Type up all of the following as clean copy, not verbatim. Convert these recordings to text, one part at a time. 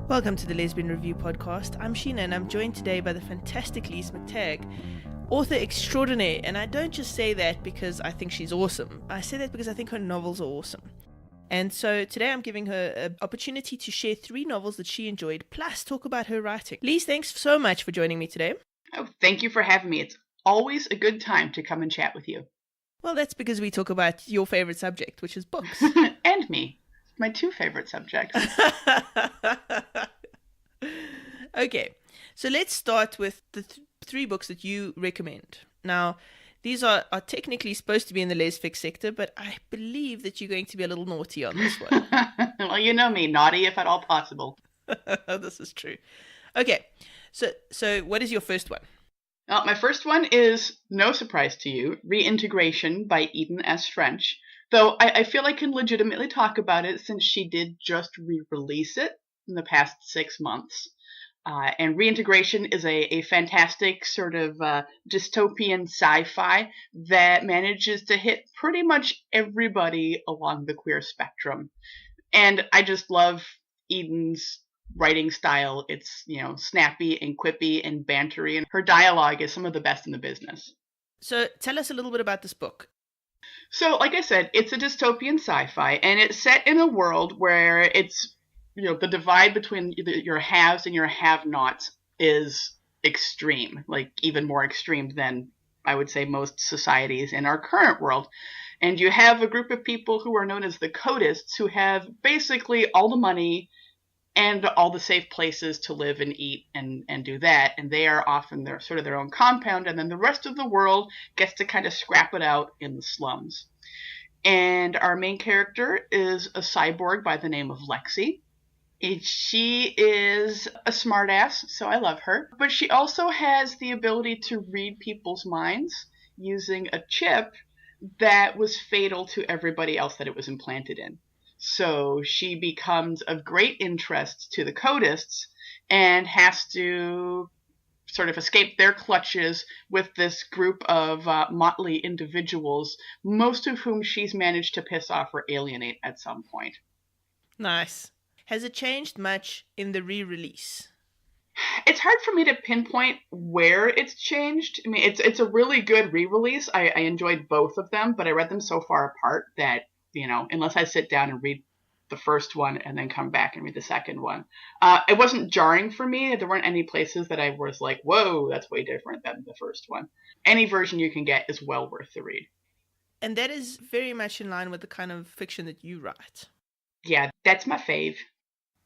Welcome to the Lesbian Review Podcast. I'm Sheena and I'm joined today by the fantastic Lise MacTague, author extraordinaire. And I don't just say that because I think she's awesome. I say that because I think her novels are awesome. And so today I'm giving her an opportunity to share 3 novels that she enjoyed, plus talk about her writing. Lise, thanks so much for joining me today. Oh, thank you for having me. It's always a good time to come and chat with you. Well, that's because we talk about your favorite subject, which is books. And me. My 2 favorite subjects. Okay, so let's start with the 3 books that you recommend. Now, these are technically supposed to be in the lesfic sector, but I believe that you're going to be a little naughty on this one. Well, you know me, naughty if at all possible. This is true. Okay, so what is your first one? Well, my first one is, no surprise to you, Reintegration by Eden S. French. Though I feel I can legitimately talk about it since she did just re-release it in the past 6 months. And Reintegration is a fantastic sort of dystopian sci-fi that manages to hit pretty much everybody along the queer spectrum. And I just love Eden's writing style. It's, snappy and quippy and bantery, and her dialogue is some of the best in the business. So tell us a little bit about this book. So, like I said, it's a dystopian sci-fi, and it's set in a world where it's, the divide between your haves and your have-nots is extreme, like even more extreme than, I would say, most societies in our current world. And you have a group of people who are known as the codists who have basically all the money and all the safe places to live and eat and do that. And they are often their own compound. And then the rest of the world gets to kind of scrap it out in the slums. And our main character is a cyborg by the name of Lexi. She is a smartass, so I love her. But she also has the ability to read people's minds using a chip that was fatal to everybody else that it was implanted in. So she becomes of great interest to the codists and has to sort of escape their clutches with this group of motley individuals, most of whom she's managed to piss off or alienate at some point. Nice. Has it changed much in the re-release? It's hard for me to pinpoint where it's changed. I mean, it's a really good re-release. I enjoyed both of them, but I read them so far apart that, unless I sit down and read the first one and then come back and read the second one, it wasn't jarring for me. There weren't any places that I was like, whoa, that's way different than the first one. Any version you can get is well worth the read. And that is very much in line with the kind of fiction that you write. Yeah, that's my fave.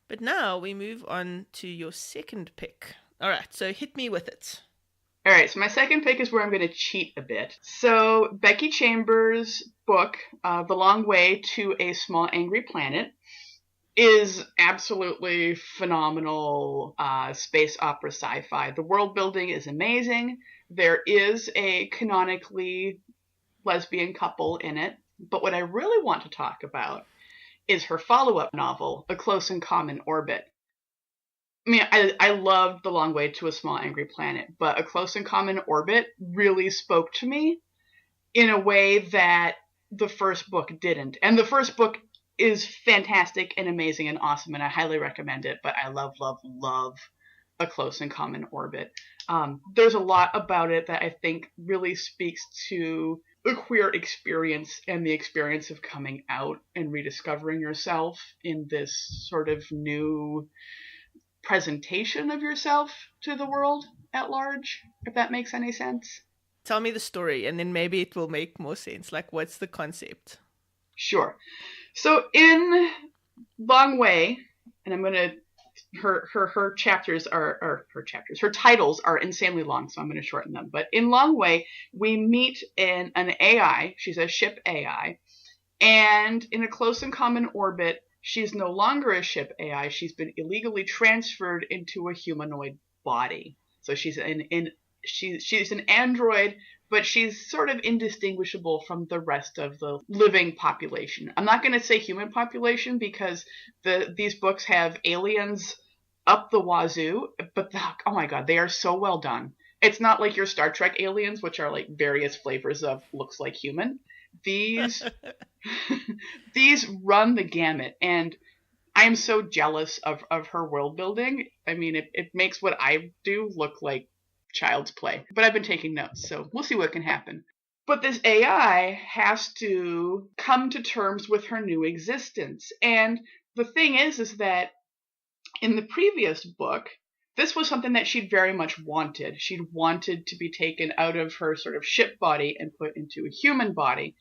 But now we move on to your second pick. All right, so hit me with it. All right, so my second pick is where I'm going to cheat a bit. So Becky Chambers' book, The Long Way to a Small Angry Planet, is absolutely phenomenal space opera sci-fi. The world building is amazing. There is a canonically lesbian couple in it. But what I really want to talk about is her follow-up novel, A Close and Common Orbit. I mean, I loved The Long Way to a Small Angry Planet, but A Close and Common Orbit really spoke to me in a way that the first book didn't. And the first book is fantastic and amazing and awesome, and I highly recommend it, but I love, love, love A Close and Common Orbit. There's a lot about it that I think really speaks to the queer experience and the experience of coming out and rediscovering yourself in this sort of new presentation of yourself to the world at large, if that makes any sense. Tell me the story, and then maybe it will make more sense. Like, what's the concept? Sure. So in Long Way, and I'm going to, her chapters are, her titles are insanely long, so I'm going to shorten them. But in Long Way, we meet an AI, she's a ship AI, and in A Close and Common Orbit, she's no longer a ship AI. She's been illegally transferred into a humanoid body. So she's an android, but she's sort of indistinguishable from the rest of the living population. I'm not going to say human population because these books have aliens up the wazoo, but oh my god, they are so well done. It's not like your Star Trek aliens, which are like various flavors of looks like human. These run the gamut, and I am so jealous of her world building. I mean, it makes what I do look like child's play. But I've been taking notes, so we'll see what can happen. But this AI has to come to terms with her new existence. And the thing is that in the previous book, this was something that she'd very much wanted. She'd wanted to be taken out of her sort of ship body and put into a human body.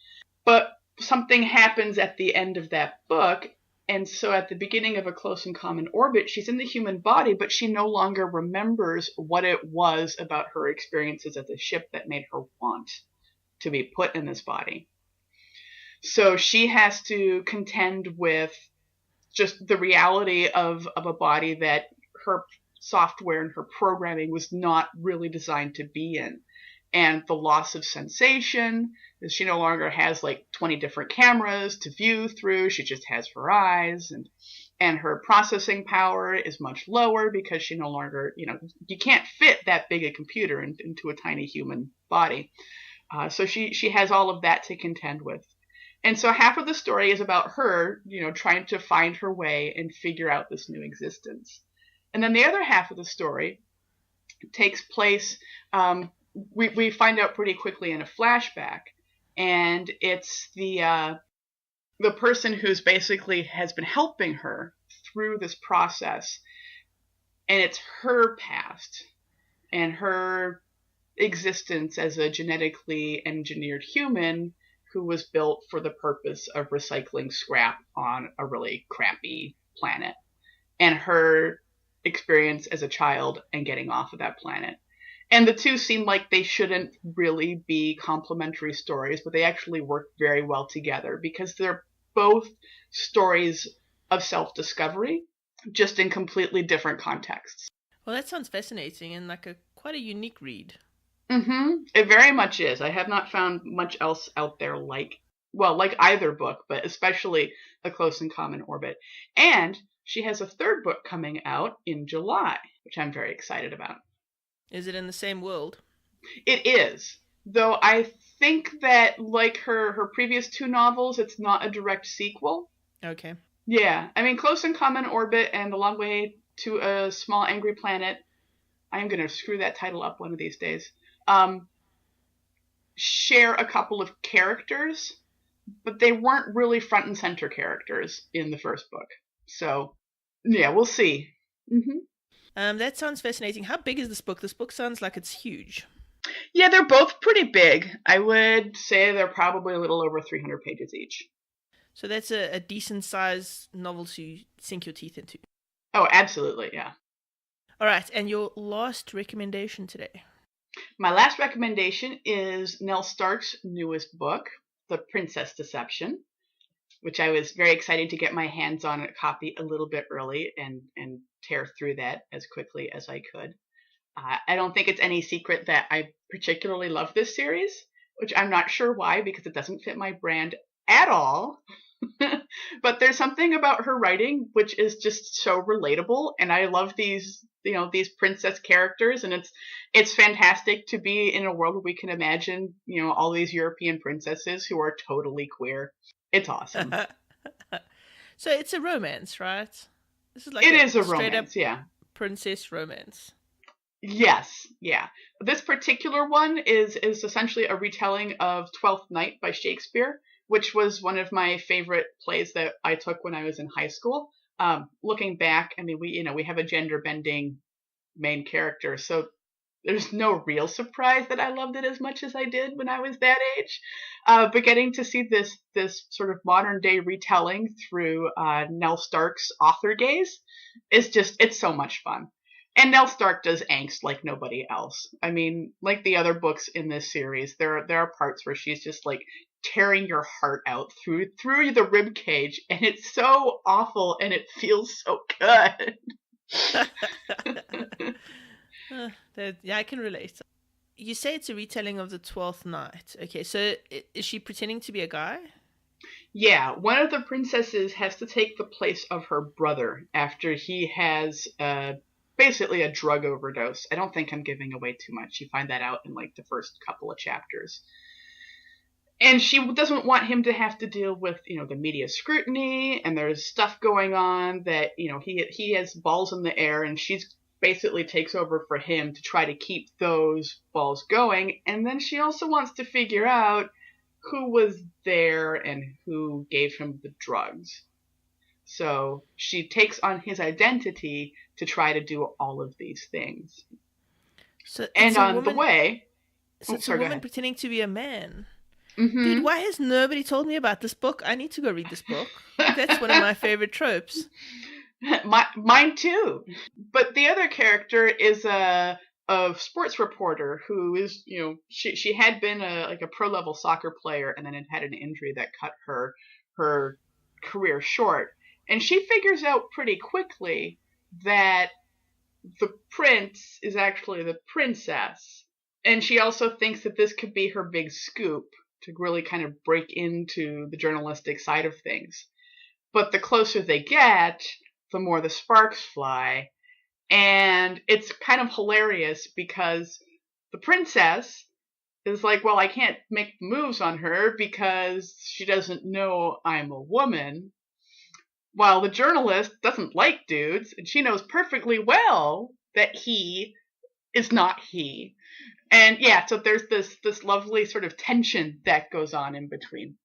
But something happens at the end of that book. And so at the beginning of A Close and Common Orbit, she's in the human body, but she no longer remembers what it was about her experiences at the ship that made her want to be put in this body. So she has to contend with just the reality of a body that her software and her programming was not really designed to be in. And the loss of sensation, is she no longer has like 20 different cameras to view through. She just has her eyes, and her processing power is much lower because she no longer, you can't fit that big a computer into a tiny human body. So she has all of that to contend with. And so half of the story is about her, trying to find her way and figure out this new existence. And then the other half of the story takes place, we find out pretty quickly in a flashback. And it's the person who's basically has been helping her through this process. And it's her past and her existence as a genetically engineered human who was built for the purpose of recycling scrap on a really crappy planet, and her experience as a child and getting off of that planet. And the two seem like they shouldn't really be complementary stories, but they actually work very well together because they're both stories of self-discovery, just in completely different contexts. Well, that sounds fascinating and like quite a unique read. Mm-hmm. It very much is. I have not found much else out there like either book, but especially A Close and Common Orbit. And she has a third book coming out in July, which I'm very excited about. Is it in the same world? It is. Though I think that, like her previous two novels, it's not a direct sequel. Okay. Yeah. I mean, Close and Common Orbit and The Long Way to a Small Angry Planet, I'm going to screw that title up one of these days, share a couple of characters, but they weren't really front and center characters in the first book. So, yeah, we'll see. Mm-hmm. That sounds fascinating. How big is this book? This book sounds like it's huge. Yeah, they're both pretty big. I would say they're probably a little over 300 pages each. So that's a decent sized novel to sink your teeth into. Oh, absolutely, yeah. All right, and your last recommendation today? My last recommendation is Nell Stark's newest book, The Princess Deception, which I was very excited to get my hands on a copy a little bit early and tear through that as quickly as I could. I don't think it's any secret that I particularly love this series, which I'm not sure why, because it doesn't fit my brand at all. But there's something about her writing which is just so relatable, and I love these princess characters, and it's fantastic to be in a world where we can imagine, all these European princesses who are totally queer. It's awesome. So it's a romance, right? This is like it is a straight romance, up yeah. Princess romance. Yes, yeah. This particular one is essentially a retelling of Twelfth Night by Shakespeare, which was one of my favorite plays that I took when I was in high school. Looking back, I mean, we have a gender-bending main character, so there's no real surprise that I loved it as much as I did when I was that age. But getting to see this sort of modern-day retelling through Nell Stark's author gaze it's so much fun. And Nell Stark does angst like nobody else. I mean, like the other books in this series, there are parts where she's just like tearing your heart out through the rib cage, and it's so awful and it feels so good. Yeah, I can relate. You say it's a retelling of the 12th Night. Okay, so is she pretending to be a guy? Yeah, one of the princesses has to take the place of her brother after he has basically a drug overdose. I don't think I'm giving away too much. You find that out in like the first couple of chapters. And she doesn't want him to have to deal with, the media scrutiny, and there's stuff going on that, he has balls in the air, and she's basically takes over for him to try to keep those balls going. And then she also wants to figure out who was there and who gave him the drugs. So she takes on his identity to try to do all of these things. So and on the way... So it's a woman pretending to be a man. Mm-hmm. Dude, why has nobody told me about this book? I need to go read this book. That's one of my favorite tropes. Mine too. But the other character is a sports reporter who is, she had been a pro level soccer player, and then had an injury that cut her career short. And she figures out pretty quickly that the prince is actually the princess. And she also thinks that this could be her big scoop to really kind of break into the journalistic side of things. But the closer they get, the more the sparks fly. And it's kind of hilarious because the princess is like, well, I can't make moves on her because she doesn't know I'm a woman. While the journalist doesn't like dudes, and she knows perfectly well that he is not he. And yeah, so there's this lovely sort of tension that goes on in between.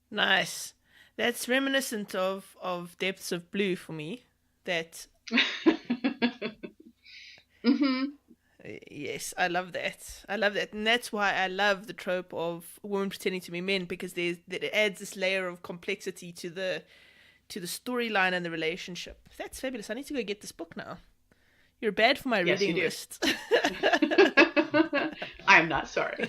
Nice. That's reminiscent of Depths of Blue for me. That. Mm-hmm. Yes, I love that. And that's why I love the trope of women pretending to be men, because it adds this layer of complexity to the storyline and the relationship. That's fabulous. I need to go get this book now. You're bad for my reading list. I'm not sorry.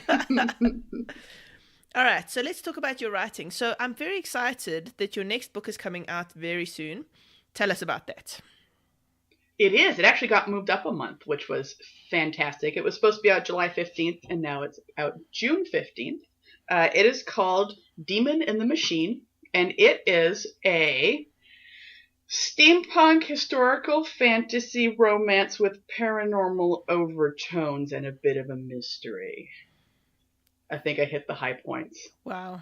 All right, so let's talk about your writing. So I'm very excited that your next book is coming out very soon. Tell us about that. It is. It actually got moved up a month, which was fantastic. It was supposed to be out July 15th, and now it's out June 15th. It is called Demon in the Machine, and it is a steampunk historical fantasy romance with paranormal overtones and a bit of a mystery. I think I hit the high points. Wow.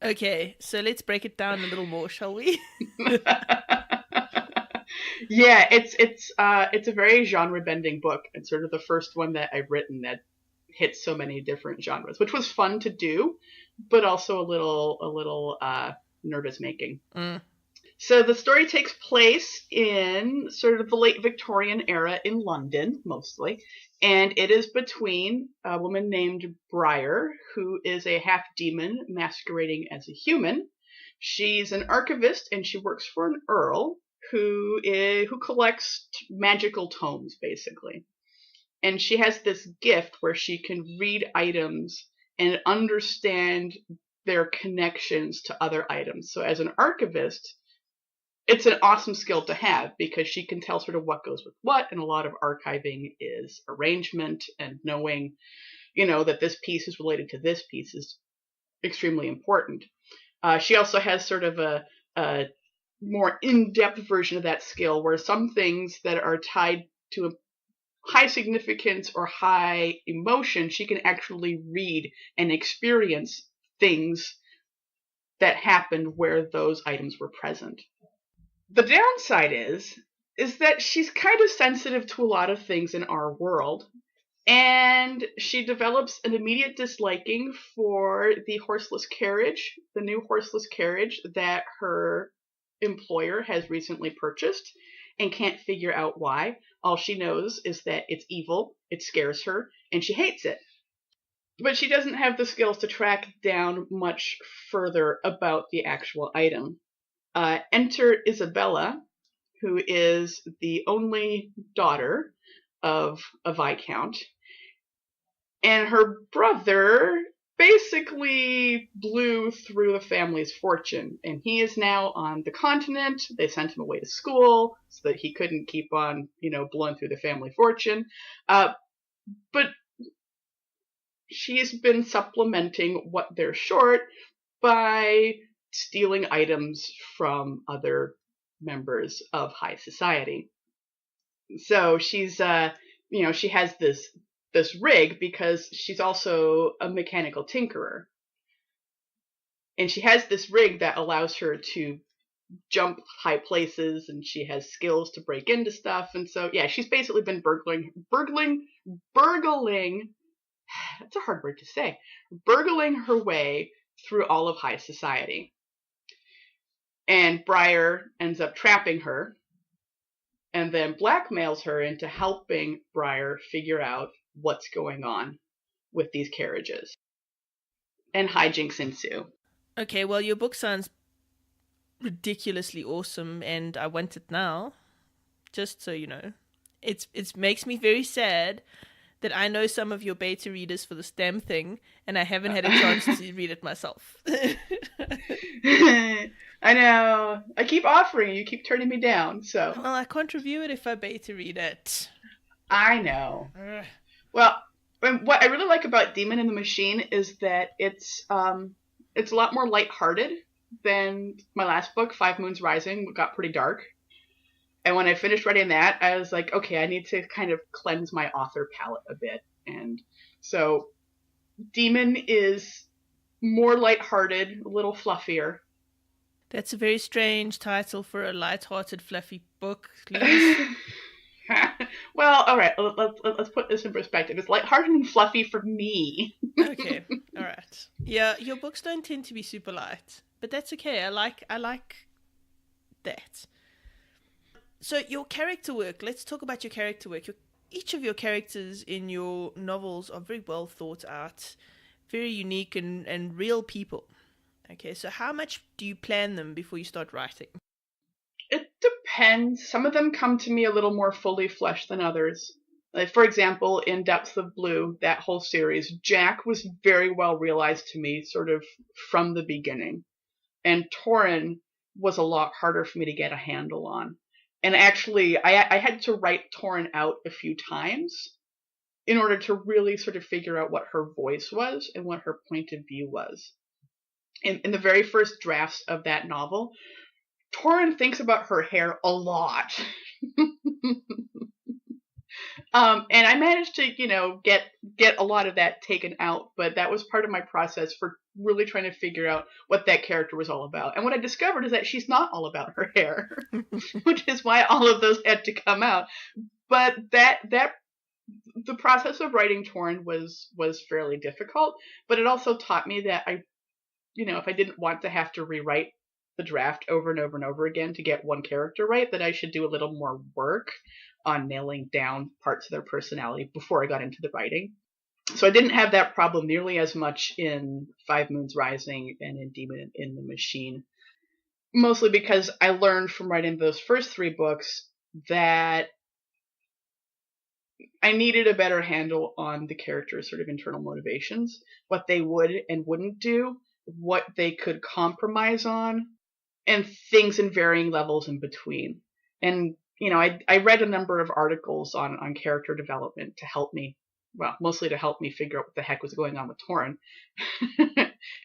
Okay, so let's break it down a little more, shall we? Yeah, it's a very genre-bending book. It's sort of the first one that I've written that hits so many different genres, which was fun to do, but also a little nervous-making. Mm. So the story takes place in sort of the late Victorian era in London, mostly, and it is between a woman named Briar, who is a half-demon masquerading as a human. She's an archivist, and she works for an earl who collects magical tomes, basically. And she has this gift where she can read items and understand their connections to other items. So as an archivist, it's an awesome skill to have because she can tell sort of what goes with what, and a lot of archiving is arrangement and knowing, that this piece is related to this piece is extremely important. She also has sort of a more in-depth version of that skill where some things that are tied to a high significance or high emotion, she can actually read and experience things that happened where those items were present. The downside is that she's kind of sensitive to a lot of things in our world, and she develops an immediate disliking for the horseless carriage, the new horseless carriage that her employer has recently purchased, and can't figure out why. All she knows is that it's evil, it scares her, and she hates it. But she doesn't have the skills to track down much further about the actual item. Enter Isabella, who is the only daughter of a viscount, and her brother basically blew through the family's fortune, and he is now on the continent. They sent him away to school so that he couldn't keep on, blowing through the family fortune. But she's been supplementing what they're short by stealing items from other members of high society. So she's, she has this rig because she's also a mechanical tinkerer. And she has this rig that allows her to jump high places, and she has skills to break into stuff. And so, yeah, she's basically been burgling, that's a hard word to say, burgling her way through all of high society. And Briar ends up trapping her and then blackmails her into helping Briar figure out what's going on with these carriages. And hijinks ensue. Okay, well, your book sounds ridiculously awesome, and I want it now. Just so you know, it makes me very sad that I know some of your beta readers for this damn thing, and I haven't had a chance to read it myself. I know. I keep offering, you keep turning me down. So well, I can't review it if I beta read it. I know. Well, what I really like about Demon in the Machine is that it's a lot more lighthearted than my last book, 5 Moons Rising, got pretty dark. And when I finished writing that, I was like, okay, I need to kind of cleanse my author palette a bit. And so Demon is more lighthearted, a little fluffier. That's a very strange title for a lighthearted, fluffy book, Lise. Well, all right, let's put this in perspective. It's lighthearted and fluffy for me. Okay, all right. Yeah, your books don't tend to be super light, but that's okay. I like that. So your character work, let's talk about your character work. Each of your characters in your novels are very well thought out, very unique and real people. Okay, so how much do you plan them before you start writing? It depends. Some of them come to me a little more fully fleshed than others. Like, for example, in Depths of Blue, that whole series, Jack was very well realized to me sort of from the beginning. And Torin was a lot harder for me to get a handle on. And actually, I had to write Torin out a few times in order to really sort of figure out what her voice was and what her point of view was. In the very first drafts of that novel, Torin thinks about her hair a lot. And I managed to, get a lot of that taken out, but that was part of my process for really trying to figure out what that character was all about. And what I discovered is that she's not all about her hair, which is why all of those had to come out. But the process of writing Torin was fairly difficult, but it also taught me that if I didn't want to have to rewrite the draft over and over and over again to get one character right, that I should do a little more work on nailing down parts of their personality before I got into the writing. So I didn't have that problem nearly as much in 5 Moons Rising and in Demon in the Machine. Mostly because I learned from writing those first 3 books that I needed a better handle on the characters' sort of internal motivations, what they would and wouldn't do, what they could compromise on, and things in varying levels in between. And, I read a number of articles on character development to help me, mostly to help me figure out what the heck was going on with Torin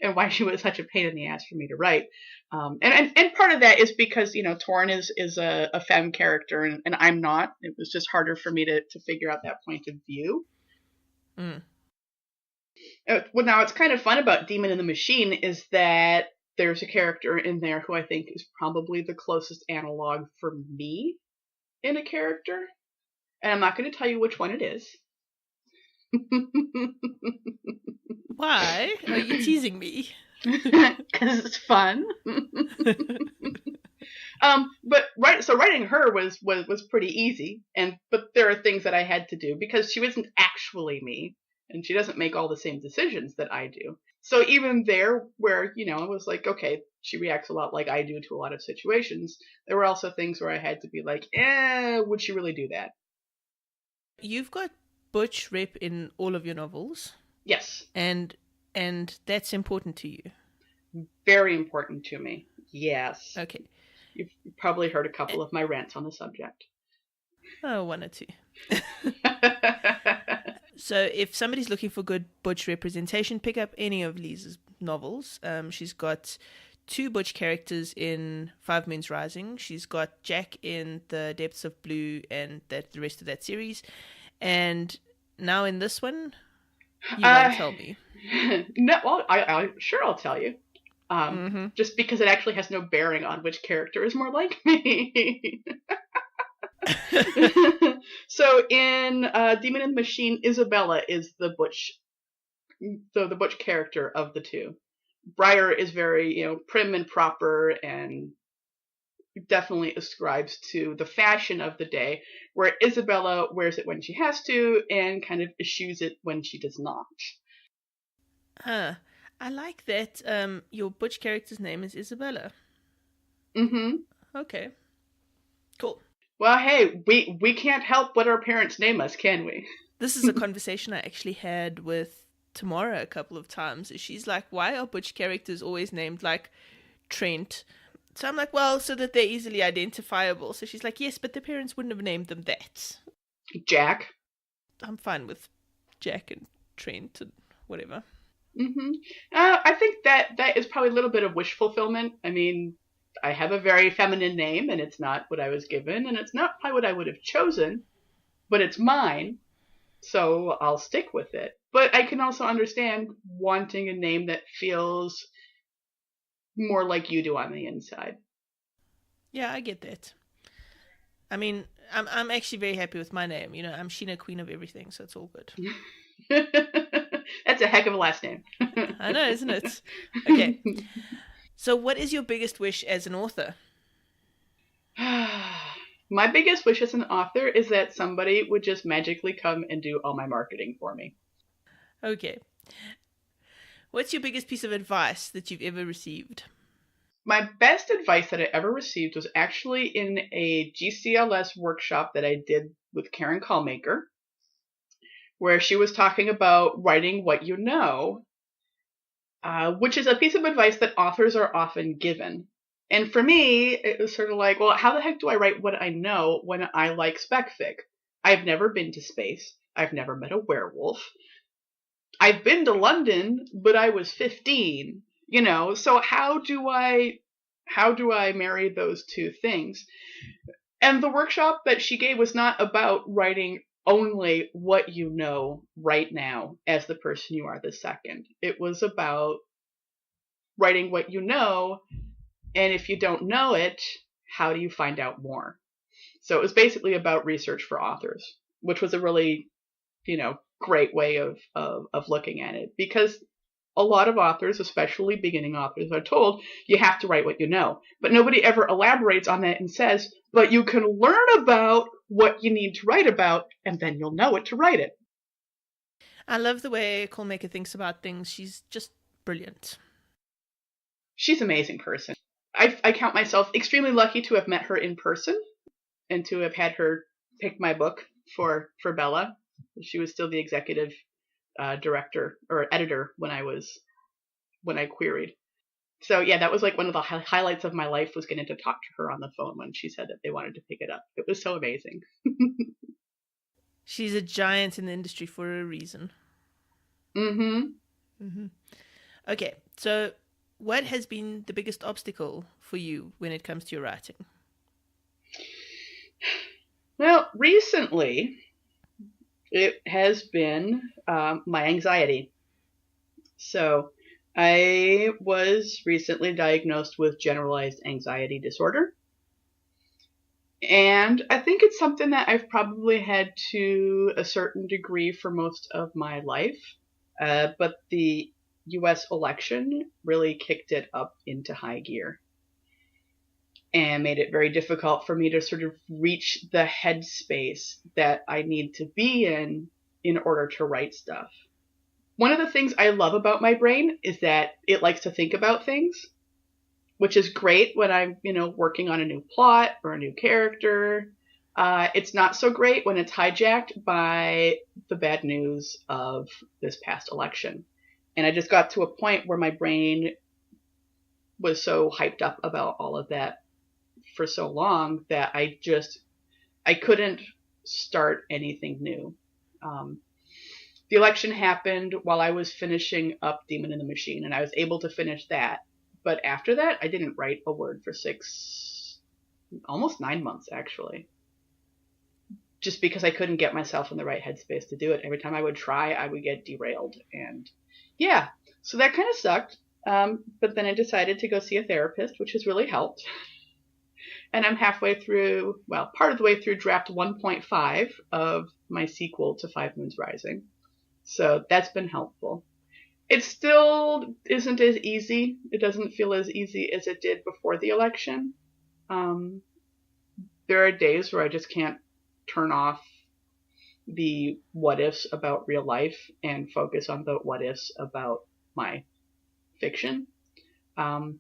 and why she was such a pain in the ass for me to write. And part of that is because, Torin is a femme character and I'm not. It was just harder for me to figure out that point of view. Mm. Well, now, what's kind of fun about Demon in the Machine is that there's a character in there who I think is probably the closest analog for me in a character. And I'm not going to tell you which one it is. Why? Are you teasing me? Because it's fun. But writing her was pretty easy. But there are things that I had to do because she wasn't actually me. And she doesn't make all the same decisions that I do. So even there where, I was like, okay, she reacts a lot like I do to a lot of situations, there were also things where I had to be like, would she really do that? You've got butch rep in all of your novels. Yes. And that's important to you. Very important to me. Yes. Okay. You've probably heard a couple of my rants on the subject. Oh, 1 or 2. So if somebody's looking for good butch representation, pick up any of Lise's novels. She's got 2 butch characters in 5 Moons Rising. She's got Jack in The Depths of Blue and the rest of that series. And now in this one, you won't tell me. No, well, I'll tell you. just because it actually has no bearing on which character is more like me. So in Demon and the Machine, Isabella is the butch character of the two. Briar is very, prim and proper and definitely ascribes to the fashion of the day, where Isabella wears it when she has to and kind of eschews it when she does not. I like that your butch character's name is Isabella. Mm-hmm. Okay. Cool. Well, hey, we can't help what our parents name us, can we? This is a conversation I actually had with Tamara a couple of times. She's like, why are butch characters always named like Trent? So I'm like, well, so that they're easily identifiable. So she's like, yes, but their parents wouldn't have named them that. Jack. I'm fine with Jack and Trent and whatever. Mm-hmm. I think that is probably a little bit of wish fulfillment. I mean, I have a very feminine name, and it's not what I was given, and it's not probably what I would have chosen, but it's mine, so I'll stick with it. But I can also understand wanting a name that feels more like you do on the inside. Yeah, I get that. I mean, I'm actually very happy with my name. I'm Sheena, queen of everything, so it's all good. That's a heck of a last name. I know, isn't it? Okay. So what is your biggest wish as an author? My biggest wish as an author is that somebody would just magically come and do all my marketing for me. Okay. What's your biggest piece of advice that you've ever received? My best advice that I ever received was actually in a GCLS workshop that I did with Karen Callmaker, where she was talking about writing what you know, which is a piece of advice that authors are often given. And for me, it was sort of like, well, how the heck do I write what I know when I like spec fic? I've never been to space. I've never met a werewolf. I've been to London, but I was 15, so how do I marry those two things? And the workshop that she gave was not about writing only what you know right now as the person you are this second. It was about writing what you know, and if you don't know it, how do you find out more? So it was basically about research for authors, which was a really, great way of looking at it, because a lot of authors, especially beginning authors, are told you have to write what you know, but nobody ever elaborates on that and says, but you can learn about what you need to write about, and then you'll know it to write it. I love the way Callmaker thinks about things. She's just brilliant. She's an amazing person. I count myself extremely lucky to have met her in person and to have had her pick my book for Bella. She was still the executive director or editor when I queried. So yeah, that was like one of the highlights of my life, was getting to talk to her on the phone when she said that they wanted to pick it up. It was so amazing. She's a giant in the industry for a reason. Mm-hmm. Okay, so what has been the biggest obstacle for you when it comes to your writing? Well, recently it has been my anxiety. So I was recently diagnosed with generalized anxiety disorder. And I think it's something that I've probably had to a certain degree for most of my life. But the US election really kicked it up into high gear and made it very difficult for me to sort of reach the headspace that I need to be in order to write stuff. One of the things I love about my brain is that it likes to think about things, which is great when I'm, working on a new plot or a new character. It's not so great when it's hijacked by the bad news of this past election. And I just got to a point where my brain was so hyped up about all of that for so long that I couldn't start anything new. The election happened while I was finishing up Demon and the Machine, and I was able to finish that. But after that, I didn't write a word for almost 9 months, actually. Just because I couldn't get myself in the right headspace to do it. Every time I would try, I would get derailed. And yeah, so that kind of sucked. But then I decided to go see a therapist, which has really helped. And I'm halfway through, well, part of the way through draft 1.5 of my sequel to Five Moons Rising. So that's been helpful. It still isn't as easy. It doesn't feel as easy as it did before the election. There are days where I just can't turn off the what ifs about real life and focus on the what ifs about my fiction. But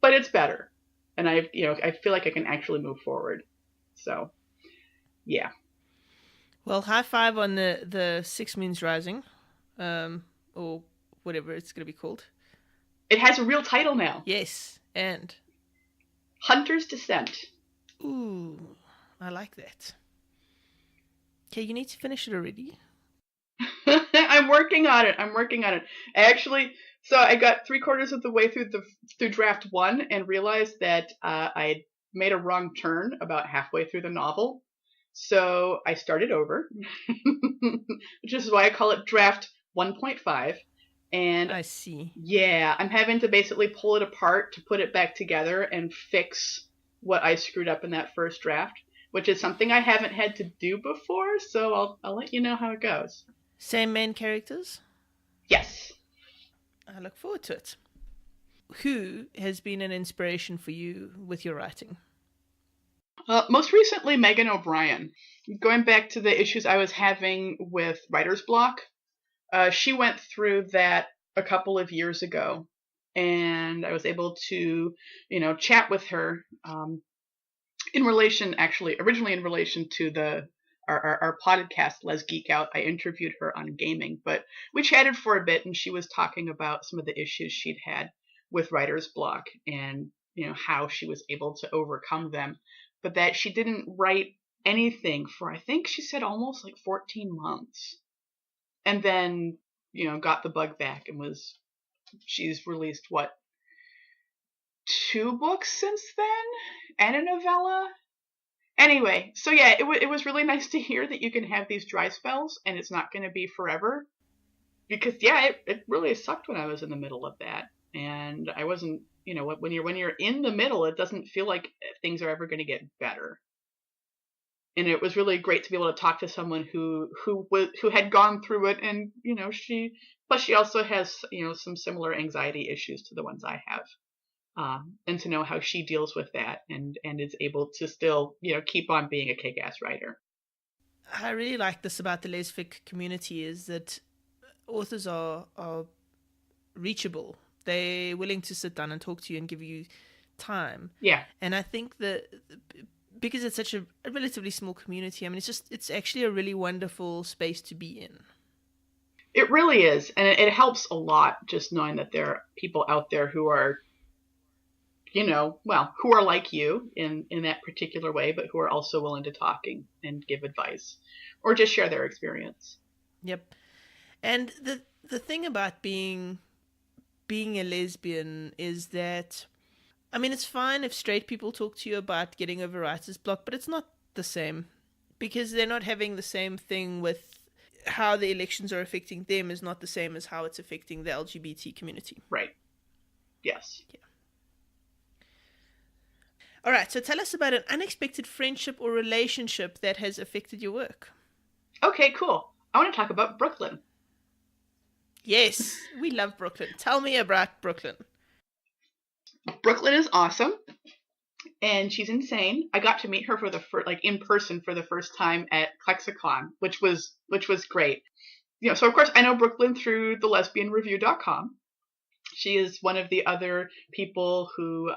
it's better. And I feel like I can actually move forward. So, yeah. Well, high five on the 6 Moons Rising, or whatever it's going to be called. It has a real title now. Yes, and Hunter's Descent. Ooh, I like that. Okay, you need to finish it already. I'm working on it. So I got 3/4 of the way through draft 1 and realized that I made a wrong turn about halfway through the novel. So I started over, which is why I call it draft 1.5. And I see. Yeah, I'm having to basically pull it apart to put it back together and fix what I screwed up in that first draft, which is something I haven't had to do before. So I'll let you know how it goes. Same main characters? Yes. I look forward to it. Who has been an inspiration for you with your writing? Most recently, Megan O'Brien. Going back to the issues I was having with writer's block, she went through that a couple of years ago, and I was able to, chat with her originally in relation to our podcast, Let's Geek Out. I interviewed her on gaming, but we chatted for a bit, and she was talking about some of the issues she'd had with writer's block and, how she was able to overcome them, but that she didn't write anything for, I think she said almost like 14 months. And then, got the bug back and she's released 2 books since then and a novella. Anyway, so yeah, it was really nice to hear that you can have these dry spells and it's not going to be forever. Because yeah, it really sucked when I was in the middle of that. And I wasn't, when you're in the middle, it doesn't feel like things are ever going to get better. And it was really great to be able to talk to someone who had gone through it, and she also has some similar anxiety issues to the ones I have, and to know how she deals with that and is able to still keep on being a kick-ass writer. I really like this about the lesfic community, is that authors are reachable. They're willing to sit down and talk to you and give you time. Yeah. And I think that because it's such a relatively small community, I mean, it's actually a really wonderful space to be in. It really is. And it helps a lot just knowing that there are people out there who are, who are like you in that particular way, but who are also willing to talk and give advice or just share their experience. Yep. And the thing about being a lesbian is that, I mean, it's fine if straight people talk to you about getting over writer's block, but it's not the same, because they're not having the same thing with how the elections are affecting them is not the same as how it's affecting the LGBT community. Right. Yes. Yeah. All right, so tell us about an unexpected friendship or relationship that has affected your work. Okay, cool. I want to talk about Brooklyn. Yes, we love Brooklyn. Tell me about Brooklyn. Brooklyn is awesome, and she's insane. I got to meet her in person for the first time at Lexicon, which was great. So of course I know Brooklyn through the lesbianreview.com. She is one of the other people who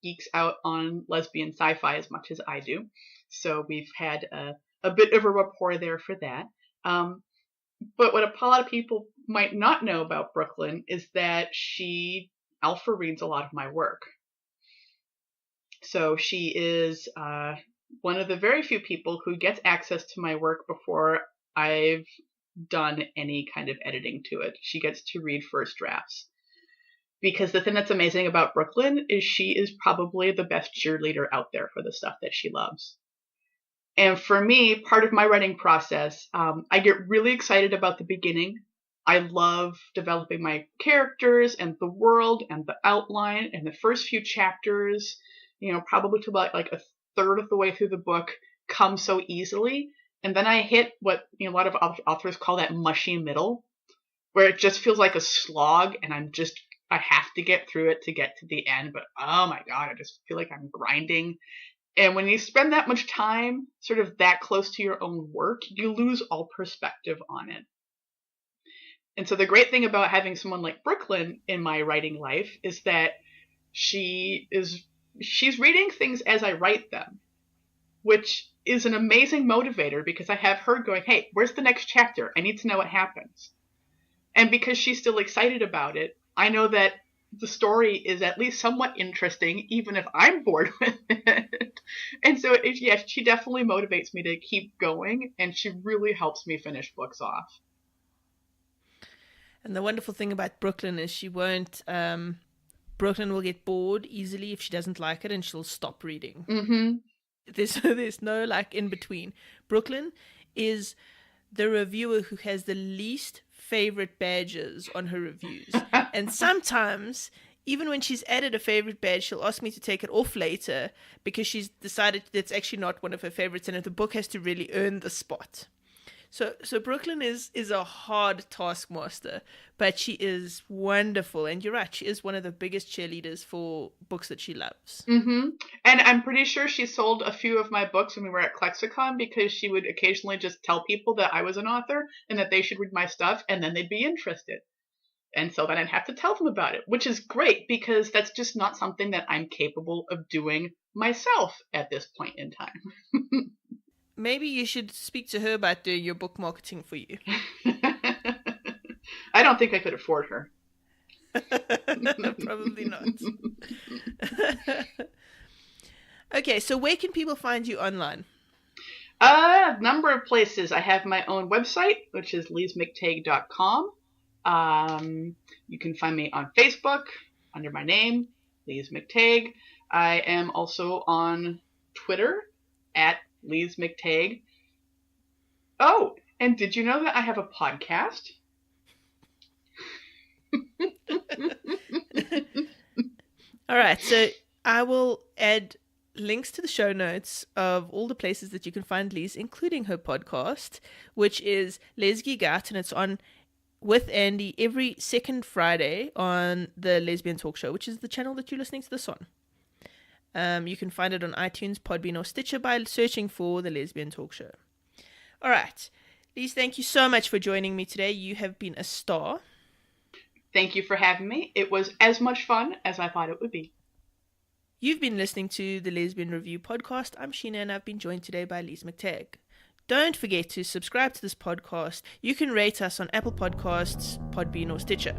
geeks out on lesbian sci-fi as much as I do. So we've had a bit of a rapport there for that. But what a lot of people might not know about Brooklyn is that she alpha reads a lot of my work. So she is one of the very few people who gets access to my work before I've done any kind of editing to it. She gets to read first drafts. Because the thing that's amazing about Brooklyn is she is probably the best cheerleader out there for the stuff that she loves. And for me, part of my writing process, I get really excited about the beginning I love developing my characters and the world and the outline, and the first few chapters, probably to about like a third of the way through the book, come so easily. And then I hit what a lot of authors call that mushy middle, where it just feels like a slog, and I have to get through it to get to the end. But oh my God, I just feel like I'm grinding. And when you spend that much time sort of that close to your own work, you lose all perspective on it. And so the great thing about having someone like Brooklyn in my writing life is that she's reading things as I write them, which is an amazing motivator because I have her going, hey, where's the next chapter? I need to know what happens. And because she's still excited about it, I know that the story is at least somewhat interesting, even if I'm bored with it. And so, she definitely motivates me to keep going, and she really helps me finish books off. And the wonderful thing about Brooklyn is she won't, Brooklyn will get bored easily if she doesn't like it, and she'll stop reading. Mm-hmm. There's no like in between. Brooklyn is the reviewer who has the least favorite badges on her reviews. And sometimes, even when she's added a favorite badge, she'll ask me to take it off later because she's decided that's actually not one of her favorites and the book has to really earn the spot. So Brooklyn is a hard taskmaster, but she is wonderful. And you're right, she is one of the biggest cheerleaders for books that she loves. Mm-hmm. And I'm pretty sure she sold a few of my books when we were at Klexicon because she would occasionally just tell people that I was an author and that they should read my stuff, and then they'd be interested. And so then I'd have to tell them about it, which is great because that's just not something that I'm capable of doing myself at this point in time. Maybe you should speak to her about doing your book marketing for you. I don't think I could afford her. Probably not. Okay, so where can people find you online? A number of places. I have my own website, which is lisemactague.com. You can find me on Facebook under my name, Lise MacTague. I am also on Twitter at Lise MacTague. Oh, and did you know that I have a podcast? All right, so I will add links to the show notes of all the places that you can find Lise, including her podcast, which is Les Geek Out, and it's on with Andy every second Friday on the Lesbian Talk Show, which is the channel that you're listening to this on. You can find it on iTunes, Podbean, or Stitcher by searching for the Lesbian Talk Show. All right. Lise, thank you so much for joining me today. You have been a star. Thank you for having me. It was as much fun as I thought it would be. You've been listening to the Lesbian Review Podcast. I'm Sheena, and I've been joined today by Lise MacTague. Don't forget to subscribe to this podcast. You can rate us on Apple Podcasts, Podbean, or Stitcher.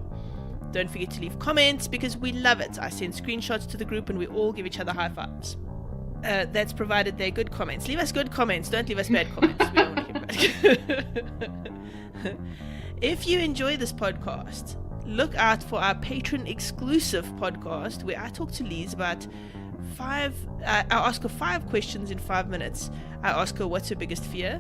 Don't forget to leave comments because we love it. I send screenshots to the group and we all give each other high fives. That's provided they're good comments. Leave us good comments. Don't leave us bad comments. We don't want to hear bad. If you enjoy this podcast, look out for our patron exclusive podcast where I talk to Lise about I ask her 5 questions in 5 minutes. I ask her what's her biggest fear,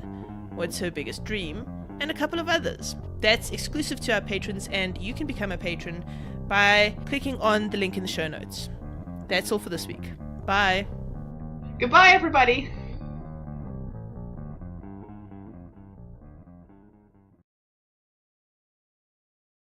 what's her biggest dream, and a couple of others. That's exclusive to our patrons, and you can become a patron by clicking on the link in the show notes. That's all for this week. Bye. Goodbye, everybody.